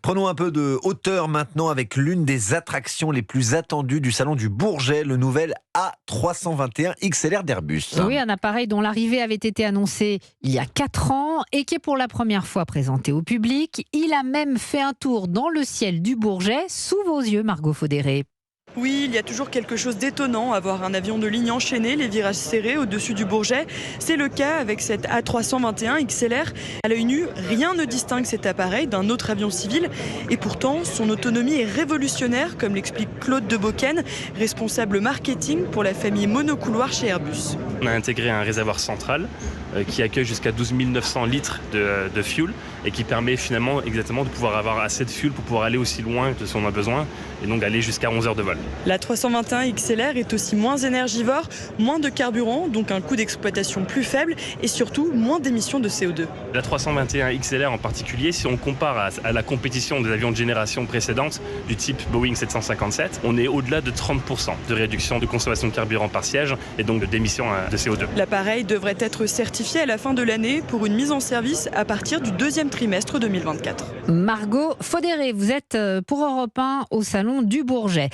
Prenons un peu de hauteur maintenant avec l'une des attractions les plus attendues du salon du Bourget, le nouvel A321 XLR d'Airbus. Oui, un appareil dont l'arrivée avait été annoncée il y a 4 ans et qui est pour la première fois présenté au public. Il a même fait un tour dans le ciel du Bourget, sous vos yeux, Margot Faudéré. Oui, il y a toujours quelque chose d'étonnant à voir un avion de ligne enchaîner les virages serrés au-dessus du Bourget. C'est le cas avec cette A321 XLR. À l'œil nu, rien ne distingue cet appareil d'un autre avion civil. Et pourtant, son autonomie est révolutionnaire, comme l'explique Claude Deboken, responsable marketing pour la famille monocouloir chez Airbus. On a intégré un réservoir central qui accueille jusqu'à 12 900 litres de fuel et qui permet finalement exactement de pouvoir avoir assez de fuel pour pouvoir aller aussi loin que si on a besoin et donc aller jusqu'à 11 heures de vol. La 321 XLR est aussi moins énergivore, moins de carburant, donc un coût d'exploitation plus faible et surtout moins d'émissions de CO2. La 321 XLR en particulier, si on compare à la compétition des avions de génération précédente du type Boeing 757, on est au-delà de 30% de réduction de consommation de carburant par siège et donc d'émissions de CO2. L'appareil devrait être certifié à la fin de l'année pour une mise en service à partir du deuxième trimestre 2024. Margot Faudéré, vous êtes pour Europe 1 au salon du Bourget.